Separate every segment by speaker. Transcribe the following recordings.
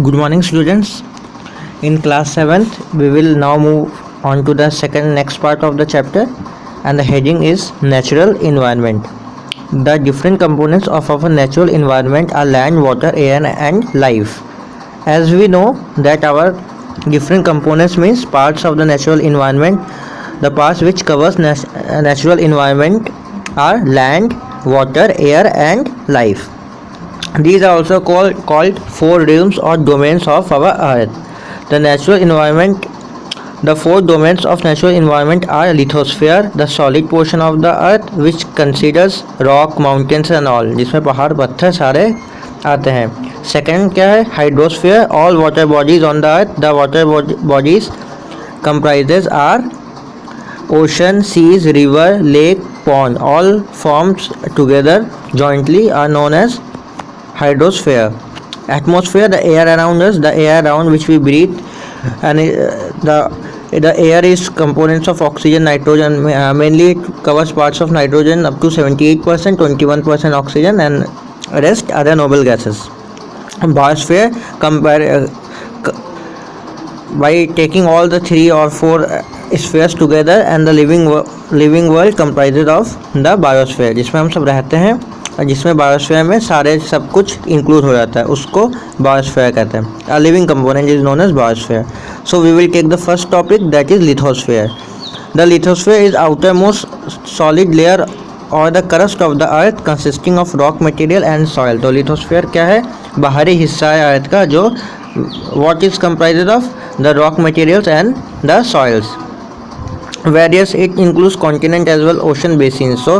Speaker 1: Good morning, students. In class 7th, we will now move on to the next part of the chapter, and the heading is Natural Environment. The different components of our natural environment are land, water, air, and life. As we know that our different components means parts of the natural environment. The parts which covers natural environment are land, water, air, and life. These are also called four realms or domains of our earth. The natural environment, the four domains of natural environment are lithosphere, the solid portion of the earth which considers rock, mountains and all, जिसमें पहाड़ पत्थर सारे आते हैं. Second क्या है? Hydrosphere, all water bodies on the earth. The water bodies comprises are ocean, seas, river, lake, pond. All forms together jointly are known as hydrosphere. Atmosphere, the air around us, the air around which we breathe, and the air is components of oxygen, nitrogen. Mainly it covers parts of nitrogen up to 78%, 21% oxygen, and rest other noble gases. Biosphere, by taking all the three or four spheres together, and the living world comprises of the biosphere, जिसमें हम सब रहते हैं और जिसमें biosphere में सारे सब कुछ इंक्लूड हो जाता है, उसको बायोस्फीयर कहते हैं. A living component is known as biosphere. So we will take the first topic, that is lithosphere. The lithosphere is outer most solid layer और the crust of the earth consisting of rock material and soil. तो lithosphere क्या है? बाहरी हिस्सा है earth का जो what is comprises of the rock materials and the soils. Various, it includes continent as well, ocean basins. So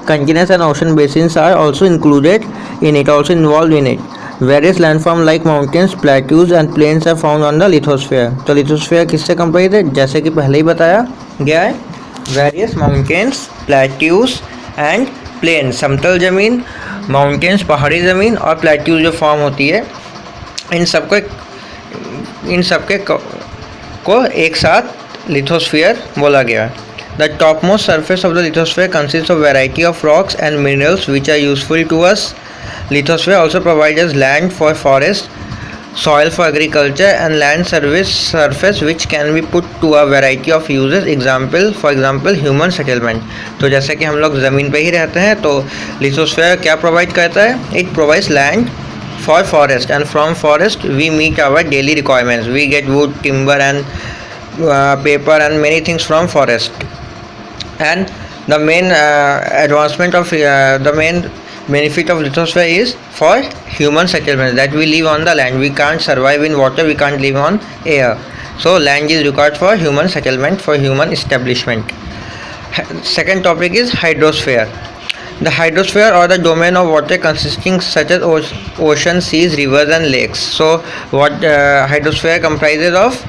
Speaker 1: continents and ocean basins are also included in it, also involved in it. Various landforms like mountains, plateaus and plains are found on the lithosphere. तो lithosphere किससे comprised है? जैसे कि पहले ही बताया गया है, various mountains, plateaus and plains, समतल जमीन, mountains पहाड़ी ज़मीन और plateaus जो फॉर्म होती है, इन सबके को एक साथ lithosphere बोला गया. The topmost surface of the lithosphere consists of variety of rocks and minerals which are useful to us. Lithosphere also provides us land for forest, soil for agriculture and land surface which can be put to a variety of uses. For example human settlement. तो जैसे कि हम लोग ज़मीन पे ही रहते हैं, तो lithosphere क्या प्रोवाइड करता है? It provides land for forest, and from forest we meet our daily requirements. We get wood, timber and paper and many things from forest. And the main advancement of the main benefit of lithosphere is for human settlement, that we live on the land. We can't survive in water, we can't live on air, so land is required for human settlement, for human establishment. Second topic is hydrosphere. The hydrosphere or the domain of water consisting such as ocean, seas, rivers and lakes. So what hydrosphere comprises of?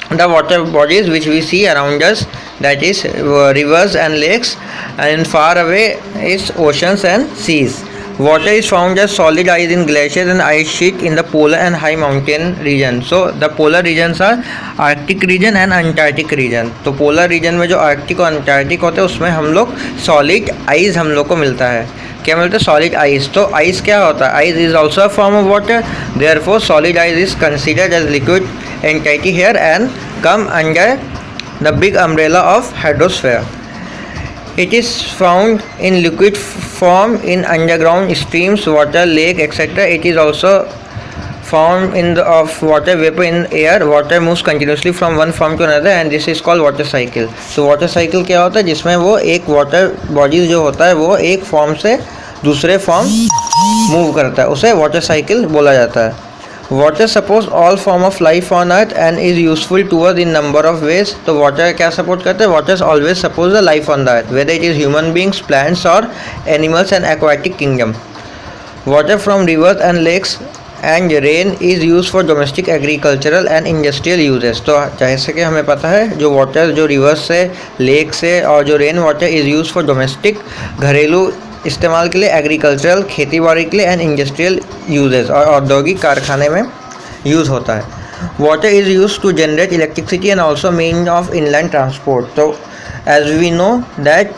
Speaker 1: The water bodies which we see around us, that is rivers and lakes, and far away is oceans and seas. Water is found as solid ice in glaciers and ice sheet in the polar and high mountain region. So the polar regions are Arctic region and Antarctic region. तो polar region में जो Arctic और Antarctic होते हैं उसमें हम लोग solid ice हम लोग को मिलता है. क्या मिलता है? Solid ice. तो आइस क्या होता है? Ice is also a form of water, therefore solid ice is considered as liquid entity here and come under the big umbrella of hydrosphere. It is found in liquid form in underground streams, water, lake, etc. It is also found in the of water vapor in air. Water moves continuously from one form to another and this is called water cycle. So water cycle क्या होता है? जिसमें वो एक water bodies जो होता है वो एक फॉर्म से दूसरे फॉर्म मूव करता है, उसे वाटर साइकिल बोला जाता है. Water supports all form of life on earth and is useful to us in number of ways. तो वाटर क्या सपोर्ट करता है? Water always supports the life on the earth, whether it is human beings, plants और animals and aquatic kingdom. Water from rivers and lakes and rain is use for domestic, agricultural and industrial uses. तो जैसे कि हमें पता है जो water जो reverse से, लेक से और जो rain water is use for domestic, घरेलू इस्तेमाल के लिए, एग्रीकल्चरल खेती बाड़ी के लिए एंड इंडस्ट्रियल यूजेस और औद्योगिक कारखाने में यूज़ होता है. Water is use to generate electricity and also mean of inland transport. तो as we know that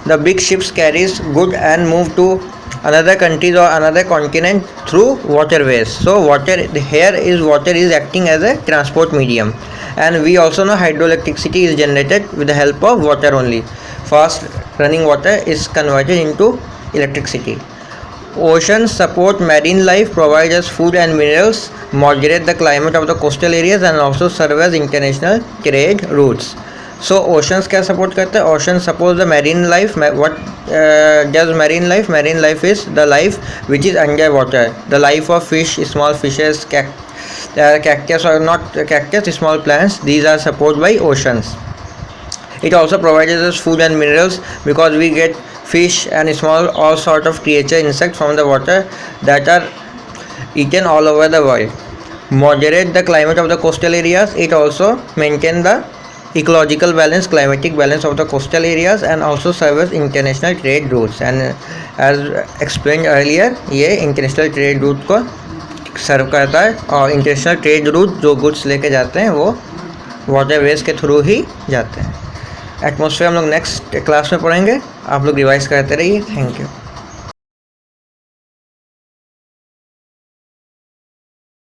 Speaker 1: the big ships carries good and move to another countries or another continent through waterways. So water is acting as a transport medium, and we also know hydroelectricity is generated with the help of water only. Fast running water is converted into electricity. Oceans support marine life, provide us food and minerals, moderate the climate of the coastal areas, and also serve as international trade routes. So oceans क्या support करते हैं? Oceans support the marine life. What does marine life? Marine life is the life which is underwater. The life of fish, small fishes, cactus or not cactus, small plants. These are supported by oceans. It also provides us food and minerals because we get fish and small all sort of creature insects from the water that are eaten all over the world. Moderate the climate of the coastal areas. It also maintain the ecological balance, climatic balance of the coastal areas, and also serve as international trade routes. And as explained earlier, ये international trade route को सर्व करता है, और international trade route जो goods लेके जाते हैं वो वाटरवेज के थ्रू ही जाते हैं. एटमॉस्फेयर हम लोग नेक्स्ट क्लास में पढ़ेंगे. आप लोग रिवाइज करते रहिए. Thank you.